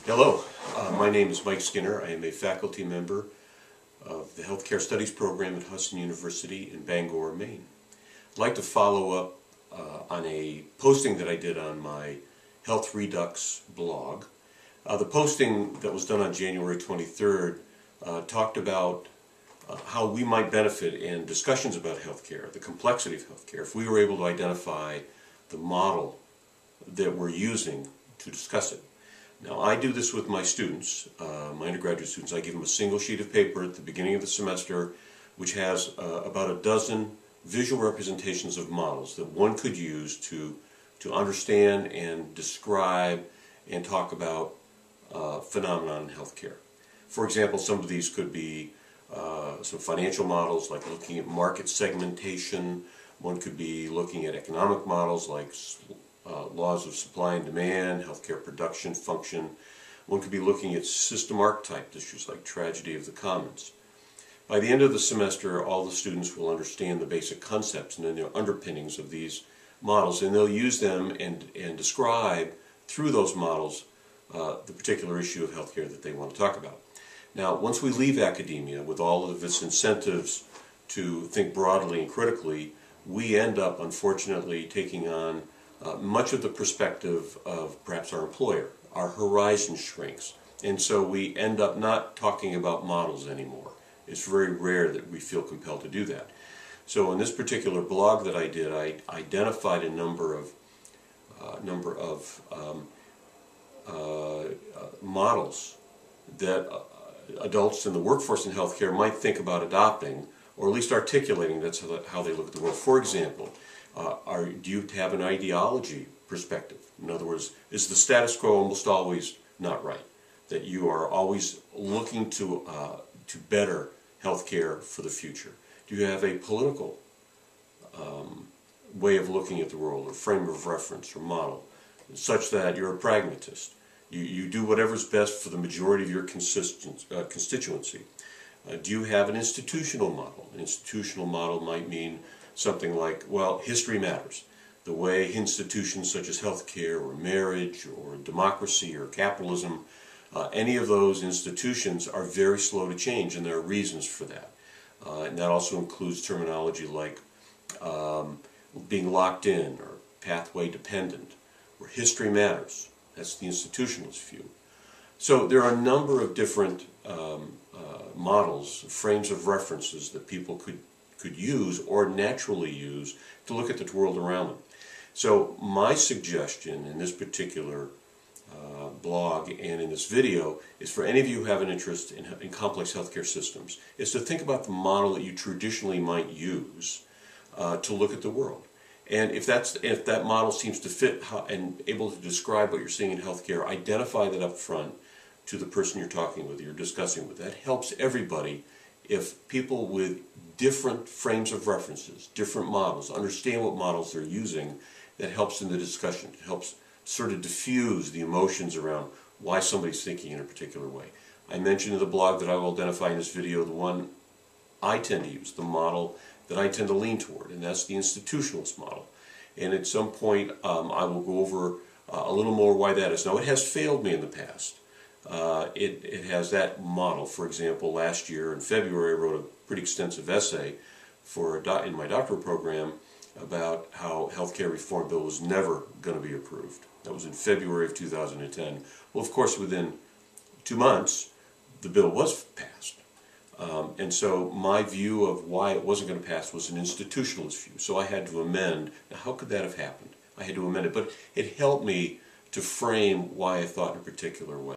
Hello, my name is Mike Skinner. I am a faculty member of the Healthcare Studies program at Hudson University in Bangor, Maine. I'd like to follow up on a posting that I did on my Health Redux blog. The posting that was done on January 23rd talked about how we might benefit in discussions about healthcare, the complexity of healthcare, if we were able to identify the model that we're using to discuss it. Now, I do this with my students, my undergraduate students. I give them a single sheet of paper at the beginning of the semester which has about a dozen visual representations of models that one could use to understand and describe and talk about phenomena in healthcare. For example, some of these could be some financial models, like looking at market segmentation. One could be looking at economic models like laws of supply and demand, healthcare production function. One could be looking at system archetype issues like tragedy of the commons. By the end of the semester, all the students will understand the basic concepts and then the underpinnings of these models, and they'll use them and describe through those models the particular issue of healthcare that they want to talk about. Now, once we leave academia with all of its incentives to think broadly and critically, we end up, unfortunately, taking on much of the perspective of perhaps our employer. Our horizon shrinks, and so we end up not talking about models anymore. It's very rare that we feel compelled to do that. So in this particular blog that I did, I identified a number of models that adults in the workforce in healthcare might think about adopting, or at least articulating. That's how they look at the world. For example, do you have an ideology perspective? In other words, is the status quo almost always not right? That you are always looking to better healthcare for the future? Do you have a political way of looking at the world, or frame of reference, or model, such that you're a pragmatist? You do whatever's best for the majority of your constituency. Do you have an institutional model? An institutional model might mean something like, well, history matters. The way institutions such as healthcare or marriage or democracy or capitalism, any of those institutions are very slow to change, and there are reasons for that. And that also includes terminology like being locked in or pathway dependent, or history matters. That's the institutionalist view. So there are a number of different models, frames of references that people could use or naturally use to look at the world around them. So my suggestion in this particular blog and in this video is for any of you who have an interest in complex healthcare systems, is to think about the model that you traditionally might use to look at the world. And if that model seems to fit and able to describe what you're seeing in healthcare, identify that up front to the person you're talking with, you're discussing with. That helps everybody. If people with different frames of references, different models, understand what models they're using, that helps in the discussion. It helps sort of diffuse the emotions around why somebody's thinking in a particular way. I mentioned in the blog that I will identify in this video the one I tend to use, the model that I tend to lean toward, and that's the institutionalist model. And at some point I will go over a little more why that is. Now, it has failed me in the past. It has that model. For example, last year in February I wrote a pretty extensive essay in my doctoral program about how healthcare reform bill was never going to be approved. That was in February of 2010. Well, of course, within 2 months the bill was passed. And so my view of why it wasn't going to pass was an institutionalist view. So I had to amend. Now, how could that have happened? I had to amend it, but it helped me to frame why I thought in a particular way.